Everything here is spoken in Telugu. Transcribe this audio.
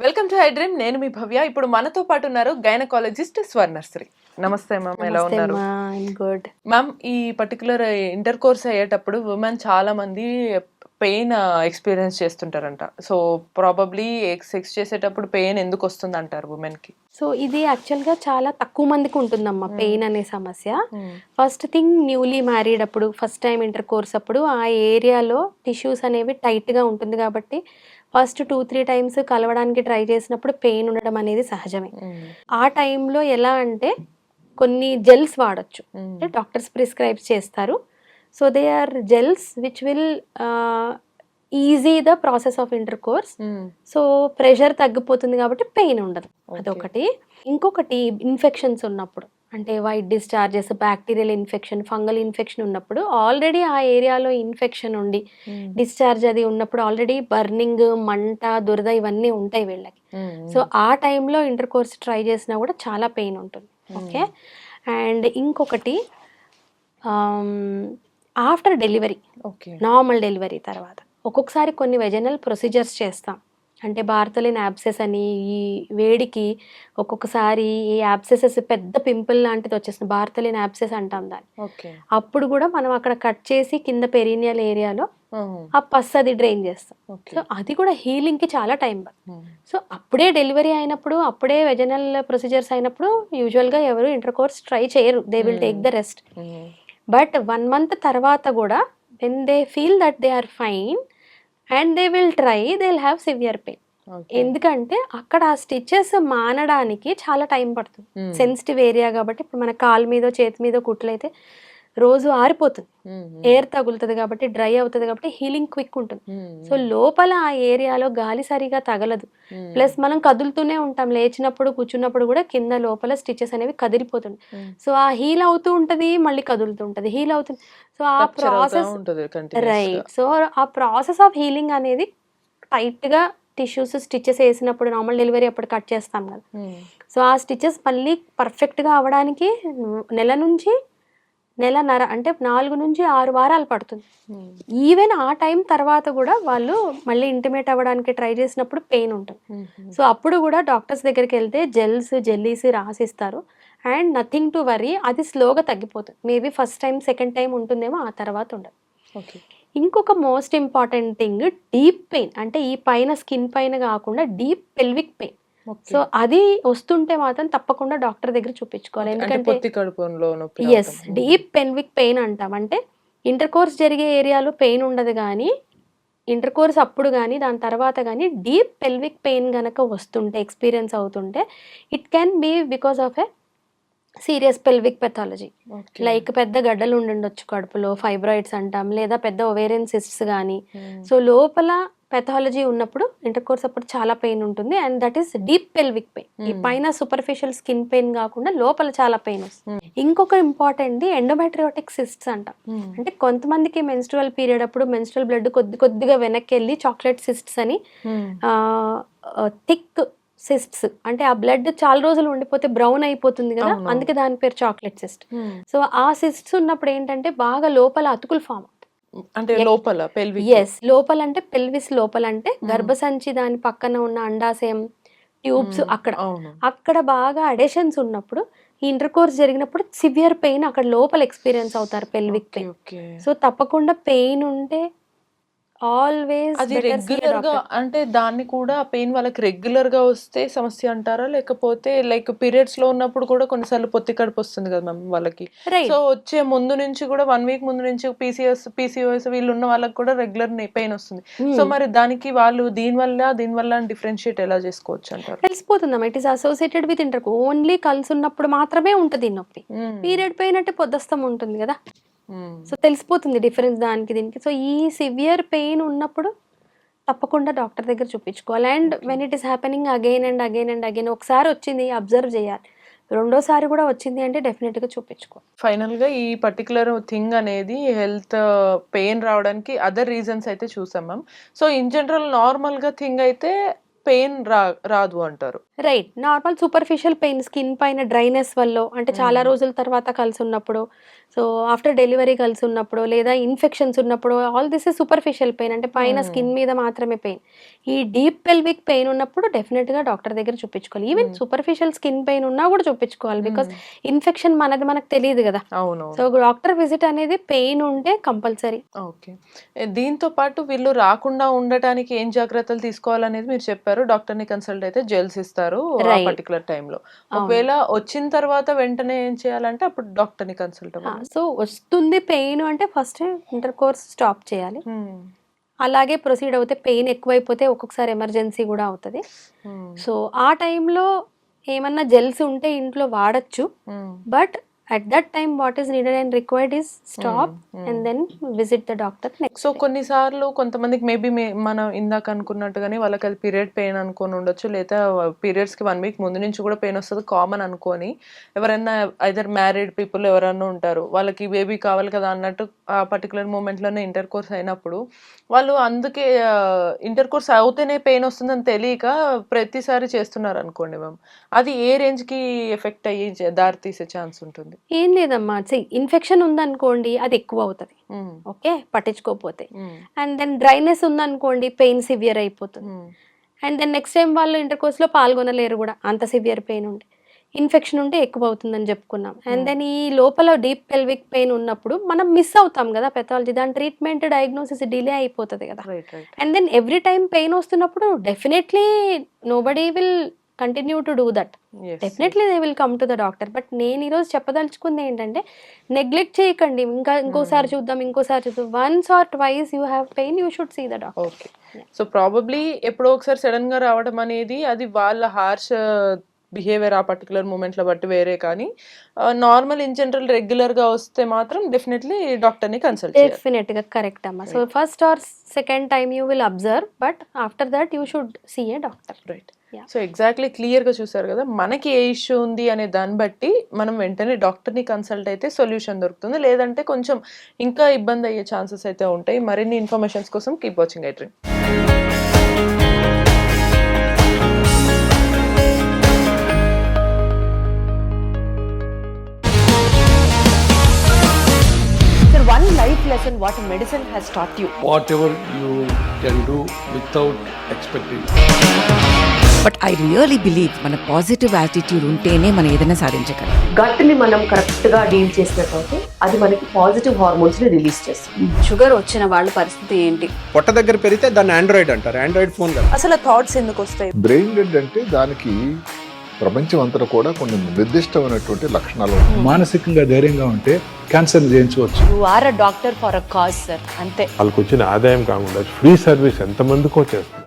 Welcome to హైడ్రీమ్. నేను మీ భవ్య. ఇప్పుడు మనతో పాటు ఉన్నారు గైనకాలజిస్ట్ స్వర్ణశ్రీ. నమస్తే మ్యామ్, ఎలా నమస్తే ఉన్నారు? అమ్మా, గుడ్. మ్యామ్, ఈ పర్టికులర్ ఇంటర్ కోర్స్ అయ్యేటప్పుడు ఉమెన్ చాలా మంది పెయిన్ ఎక్స్పీరియన్స్ చేస్తుంటారంట. సో ప్రాబబ్లీ సెక్స్ చేసేటప్పుడు పెయిన్ ఎందుకు వస్తుంది అంటారు ఉమెన్ కి? సో ఇది యాక్చువల్గా చాలా తక్కువ మందికి ఉంటుందమ్మా పెయిన్ అనే సమస్య. ఫస్ట్ థింగ్, న్యూలీ మ్యారీడ్ అప్పుడు, ఫస్ట్ టైం ఇంటర్ కోర్స్ అప్పుడు ఆ ఏరియాలో టిష్యూస్ అనేవి టైట్గా ఉంటుంది కాబట్టి ఫస్ట్ 2-3 టైమ్స్ కలవడానికి ట్రై చేసినప్పుడు పెయిన్ ఉండడం అనేది సహజమే. ఆ టైంలో ఎలా అంటే కొన్ని జెల్స్ వాడచ్చు, అంటే డాక్టర్స్ ప్రిస్క్రైబ్ చేస్తారు. So they are gels which will ease the process of intercourse. So pressure తగ్గిపోతుంది కాబట్టి పెయిన్ ఉండదు. అదొకటి. ఇంకొకటి, ఇన్ఫెక్షన్స్ ఉన్నప్పుడు, అంటే white discharges, bacterial infection, fungal infection ఉన్నప్పుడు, ఆల్రెడీ ఆ ఏరియాలో ఇన్ఫెక్షన్ ఉండి డిశ్చార్జ్ అది ఉన్నప్పుడు ఆల్రెడీ బర్నింగ్, మంట, దురద ఇవన్నీ ఉంటాయి వీళ్ళకి. సో ఆ టైంలో ఇంటర్ కోర్స్ ట్రై చేసినా కూడా చాలా పెయిన్ ఉంటుంది. ఓకే. అండ్ ఇంకొకటి, ఆఫ్టర్ డెలివరీ, నార్మల్ డెలివరీ తర్వాత ఒక్కొక్కసారి కొన్ని వెజనల్ ప్రొసీజర్స్ చేస్తాం. అంటే బార్తలిన్ యాబ్సెస్ అని, ఈ వేడికి ఒక్కొక్కసారి ఈ యాబ్సెసెస్ పెద్ద పింపుల్ లాంటిది వచ్చేస్తుంది, బార్తలిన్ యాబ్సెస్ అంటాం దాన్ని. అప్పుడు కూడా మనం అక్కడ కట్ చేసి కింద పెరీనియల్ ఏరియాలో ఆ పస్ అది డ్రైన్ చేస్తాం. సో అది కూడా హీలింగ్ కి చాలా టైం పడుతుంది. సో అప్పుడే డెలివరీ అయినప్పుడు, అప్పుడే వెజనల్ ప్రొసీజర్స్ అయినప్పుడు యూజువల్గా ఎవరు ఇంటర్ కోర్స్ ట్రై చేయరు, they will take the rest. But 1 month తర్వాత కూడా when they feel that they are fine and they will try, they'll have severe pain. ఎందుకంటే అక్కడ ఆ స్టిచెస్ మానడానికి చాలా టైం పడుతుంది. సెన్సిటివ్ ఏరియా కాబట్టి, ఇప్పుడు మన కాలు మీద చేతి మీద కుట్లయితే రోజు ఆరిపోతుంది, ఎయిర్ తగులుతుంది కాబట్టి, డ్రై అవుతుంది కాబట్టి హీలింగ్ క్విక్ ఉంటుంది. సో లోపల ఆ ఏరియాలో గాలి సరిగా తగలదు. ప్లస్ మనం కదులుతూనే ఉంటాం, లేచినప్పుడు కూర్చున్నప్పుడు కూడా కింద లోపల స్టిచెస్ అనేవి కదిలిపోతుంది. సో ఆ హీల్ అవుతూ ఉంటది, మళ్ళీ కదులుతూ ఉంటది, హీల్ అవుతుంది. సో ఆ ప్రాసెస్, రైట్. సో ఆ ప్రాసెస్ ఆఫ్ హీలింగ్ అనేది టైట్ గా టిష్యూస్ స్టిచెస్ వేసినప్పుడు, నార్మల్ డెలివరీ అప్పుడు కట్ చేస్తాం కదా, సో ఆ స్టిచెస్ మళ్ళీ పర్ఫెక్ట్ గా అవడానికి నెల నుంచి నెలన్నర, అంటే 4 నుంచి 6 వారాలు పడుతుంది. ఈవెన్ ఆ టైం తర్వాత కూడా వాళ్ళు మళ్ళీ ఇంటిమేట్ అవ్వడానికి ట్రై చేసినప్పుడు పెయిన్ ఉంటుంది. సో అప్పుడు కూడా డాక్టర్స్ దగ్గరికి వెళ్తే జెల్స్, జెల్లీస్ రాసిస్తారు. అండ్ నథింగ్ టు వరీ, అది స్లోగా తగ్గిపోతుంది. Maybe first time, second time ఉంటుందేమో, ఆ తర్వాత ఉండదు. ఇంకొక most important thing, deep pain. అంటే ఈ పైన స్కిన్ పైన కాకుండా డీప్ పెల్విక్ పెయిన్. సో అది వస్తుంటే మాత్రం తప్పకుండా డాక్టర్ దగ్గర చూపించుకోవాలి. ఎందుకంటే ఎస్, డీప్ పెల్విక్ పెయిన్ అంటాం. అంటే ఇంటర్ కోర్స్ జరిగే ఏరియాలో పెయిన్ ఉండదు, కానీ ఇంటర్ కోర్స్ అప్పుడు కానీ దాని తర్వాత కానీ డీప్ పెల్విక్ పెయిన్ గనక వస్తుంటే, ఎక్స్పీరియన్స్ అవుతుంటే, it can be because of a serious pelvic pathology. Like పెద్ద గడ్డలు ఉండుండొచ్చు కడుపులో, ఫైబ్రాయిడ్స్ అంటాం, లేదా పెద్ద ఒవేరియన్ సిస్ట్స్ కానీ. సో లోపల పెథాలజీ ఉన్నప్పుడు ఇంటర్ కోర్స్ అప్పుడు చాలా పెయిన్ ఉంటుంది. And that is deep pelvic pain. ఈ పైన సూపర్ఫిషియల్ స్కిన్ పెయిన్ కాకుండా లోపల చాలా పెయిన్ వస్తుంది. ఇంకొక ఇంపార్టెంట్ ది ఎండోమెట్రియోటిక్ సిస్ట్స్ అంటాం. అంటే కొంతమందికి మెన్స్ట్రువల్ పీరియడ్ అప్పుడు మెన్స్ట్రువల్ బ్లడ్ కొద్దిగా వెనక్కి వెళ్ళి చాక్లెట్ సిస్ట్స్ అని, థిక్ సిస్ట్స్, అంటే ఆ బ్లడ్ చాలా రోజులు ఉండిపోతే బ్రౌన్ అయిపోతుంది కదా, అందుకే దాని పేరు చాక్లెట్ సిస్ట్. సో ఆ సిస్ట్స్ ఉన్నప్పుడు ఏంటంటే బాగా లోపల అతుకులు ఫామ్, అంటే లోపల పెల్విస్, ఎస్ లోపల అంటే పెల్విస్ లోపల, అంటే గర్భసంచి దాని పక్కన ఉన్న అండాశయం ట్యూబ్స్ అక్కడ బాగా అడెషన్స్ ఉన్నప్పుడు, ఈ ఇంటర్ కోర్స్ జరిగినప్పుడు సివియర్ పెయిన్ అక్కడ లోపల ఎక్స్పీరియన్స్ అవుతారు, పెల్విక్ పెయిన్. సో తప్పకుండా పెయిన్ ఉంటే ఆల్వేస్ అది రెగ్యులర్ గా, అంటే దాన్ని కూడా పెయిన్ వాళ్ళకి రెగ్యులర్ గా వస్తే సమస్య అంటారా, లేకపోతే లైక్ పీరియడ్స్ లో ఉన్నప్పుడు కూడా కొన్నిసార్లు పొత్తి కడుపు వస్తుంది కదా మ్యామ్ వాళ్ళకి, సో వచ్చే ముందు నుంచి కూడా 1 week ముందు నుంచి పీసీఓఎస్ వీళ్ళు ఉన్న వాళ్ళకి కూడా రెగ్యులర్ పెయిన్ వస్తుంది. సో మరి దానికి వాళ్ళు దీనివల్ల డిఫరెన్షియేట్ ఎలా చేసుకోవచ్చు అంటారు? తెలిసిపోతుందమ్మా, it is associated with inter. Only కలిసి ఉన్నప్పుడు మాత్రమే ఉంటుంది నొప్పి. పీరియడ్ పెయిన్ అంటే పొద్దస్తం ఉంటుంది కదా, సో తెలిసిపోతుంది డిఫరెన్స్ దానికి దీనికి. సో ఈ సివియర్ పెయిన్ ఉన్నప్పుడు తప్పకుండా డాక్టర్ దగ్గర చూపించుకోవాలి. And when it is happening again and again and again, ఒకసారి వచ్చింది అబ్జర్వ్ చేయాలి, రెండోసారి కూడా వచ్చింది అంటే డెఫినెట్ గా చూపించుకోవాలి. ఫైనల్ గా ఈ పర్టికులర్ థింగ్ అనేది హెల్త్ పెయిన్ రావడానికి అదర్ రీజన్స్ అయితే చూసాం ma'am. So in general normal గా థింగ్ అయితే పెయిన్ రాదు అంటారు, right. Normal superficial pain, skin పైన డ్రైనెస్ వల్ల, అంటే చాలా రోజుల తర్వాత కలిసి ఉన్నప్పుడు, సో ఆఫ్టర్ డెలివరీ కలిసి ఉన్నప్పుడు లేదా ఇన్ఫెక్షన్స్ ఉన్నప్పుడు all this is superficial pain, అంటే పైన స్కిన్ మీద మాత్రమే పెయిన్. ఈ డీప్ పెల్విక్ పెయిన్ ఉన్నప్పుడు డెఫినెట్గా డాక్టర్ దగ్గర చూపించుకోవాలి. ఈవెన్ సూపర్ఫిషియల్ స్కిన్ పెయిన్ ఉన్నా కూడా చూపించుకోవాలి, బికాస్ ఇన్ఫెక్షన్ మనకు తెలియదు కదా. అవును. సో డాక్టర్ విజిట్ అనేది పెయిన్ ఉంటే కంపల్సరీ. ఓకే. దీంతో పాటు వీళ్ళు రాకుండా ఉండటానికి ఏం జాగ్రత్తలు తీసుకోవాలనేది మీరు చెప్పారు. డాక్టర్ని కన్సల్ట్ అయితే జెల్స్ ఇస్తారు ఆ పర్టికులర్ టైంలో. ఒకవేళ వచ్చిన తర్వాత వెంటనే ఏం చేయాలంటే అప్పుడు డాక్టర్ని కన్సల్ట్ అవ్వాలి. సో వస్తుంది పెయిన్ అంటే ఫస్ట్ ఇంటర్ కోర్స్ స్టాప్ చేయాలి. అలాగే ప్రొసీడ్ అవుతే పెయిన్ ఎక్కువైపోతే ఒక్కొక్కసారి ఎమర్జెన్సీ కూడా అవుతుంది. సో ఆ టైంలో ఏమన్నా జెల్స్ ఉంటే ఇంట్లో వాడచ్చు, but at that time what is needed and required is stop and then visit the doctor next. So కొన్నిసార్లు కొంతమందికి మేబీ మనం ఇందాక అనుకున్నట్టుగానే వాళ్ళకి అది పీరియడ్ పెయిన్ అనుకొని ఉండొచ్చు, లేదా పీరియడ్స్కి 1 వీక్ ముందు నుంచి కూడా పెయిన్ వస్తుంది కామన్ అనుకొని ఎవరైనా ఐదర్ మ్యారీడ్ పీపుల్ ఎవరైనా ఉంటారు, వాళ్ళకి బేబీ కావాలి కదా అన్నట్టు ఆ పర్టికులర్ మూమెంట్లోనే ఇంటర్ కోర్స్ అయినప్పుడు వాళ్ళు అందుకే ఇంటర్ కోర్స్ అవుతేనే పెయిన్ వస్తుందని తెలియక ప్రతిసారి చేస్తున్నారు అనుకోండి మ్యామ్, అది ఏ రేంజ్కి ఎఫెక్ట్ అయ్యి దారి తీసే ఛాన్స్ ఉంటుంది? ఏం లేదమ్మా, ఇన్ఫెక్షన్ ఉందనుకోండి అది ఎక్కువ అవుతుంది, ఓకే, పట్టించుకోకపోతే. అండ్ దెన్ డ్రైనెస్ ఉందనుకోండి పెయిన్ సివియర్ అయిపోతుంది. అండ్ దెన్ నెక్స్ట్ టైం వాళ్ళు ఇంటర్ కోర్స్లో పాల్గొనలేరు కూడా, అంత సివియర్ పెయిన్ ఉంటే. ఇన్ఫెక్షన్ ఉంటే ఎక్కువ అవుతుందని చెప్పుకున్నాం. అండ్ దెన్ ఈ లోపల డీప్ పెల్విక్ పెయిన్ ఉన్నప్పుడు మనం మిస్ అవుతాం కదా పెథాలజీ, దాని ట్రీట్మెంట్ డయాగ్నోసిస్ డిలే అయిపోతుంది కదా. And then every time pain వస్తున్నప్పుడు definitely nobody will continue to do that, definitely they will come to the doctor. But నేను ఈరోజు చెప్పదలుచుకుంది ఏంటంటే నెగ్లెక్ట్ చేయకండి, ఇంకోసారి చూద్దాం. Once or twice you have pain you should see the doctor. Okay. So probably ఎప్పుడో ఒకసారి సడన్ గా రావడం అనేది అది వాళ్ళ హార్ష్ బిహేవియర్ ఆ పర్టికులర్ మూమెంట్లో బట్టి వేరే, కానీ నార్మల్ ఇన్ జనరల్ రెగ్యులర్గా వస్తే మాత్రం డెఫినెట్లీ డాక్టర్ని కన్సల్ట్ చేయాలి. డెఫినెట్గా కరెక్ట్ అమ్మా. So first or second time you will observe, but after that you should see a doctor. Right. So exactly క్లియర్గా చూసారు కదా, మనకి ఏ ఇష్యూ ఉంది అనే దాన్ని బట్టి మనం వెంటనే డాక్టర్ని కన్సల్ట్ అయితే సొల్యూషన్ దొరుకుతుంది, లేదంటే కొంచెం ఇంకా ఇబ్బంది అయ్యే ఛాన్సెస్ అయితే ఉంటాయి. మరిన్ని ఇన్ఫర్మేషన్స్ కోసం keep watching I dream. One life lesson what medicine has taught you. Whatever you can do without expecting. But I really believe మన పాజిటివ్ యాటిట్యూడ్ ఉంటేనే మనం ఏదైనా సాధించగలం. గట్ ని మనం కరెక్ట్ గా డీల్ చేసినట్లయితే అది మనకి పాజిటివ్ హార్మోన్స్ ని రిలీజ్ చేస్తుంది. షుగర్ వచ్చిన వాళ్ళ పరిస్థితి ఏంటి? పొట్ట దగ్గర పెరిగితే దాన్ని ఆండ్రాయిడ్ అంటారు, ఆండ్రాయిడ్ ఫోన్ కదా. అసలు థాట్స్ ఎందుకు వస్తాయి? బ్రెయిన్ డెడ్ అంటే దానికి ప్రపంచం అంతా కూడా కొన్ని నిర్దిష్టమైనటువంటి లక్షణాలు ఉన్నాయి. మానసికంగా ధైర్యంగా ఉంటే క్యాన్సర్ జయించవచ్చు. You are a doctor for a cause sir, అంతే. వాళ్ళకి వచ్చిన ఆదాయం కాకుండా ఫ్రీ సర్వీస్ ఎంతమందికో చేస్తుంది.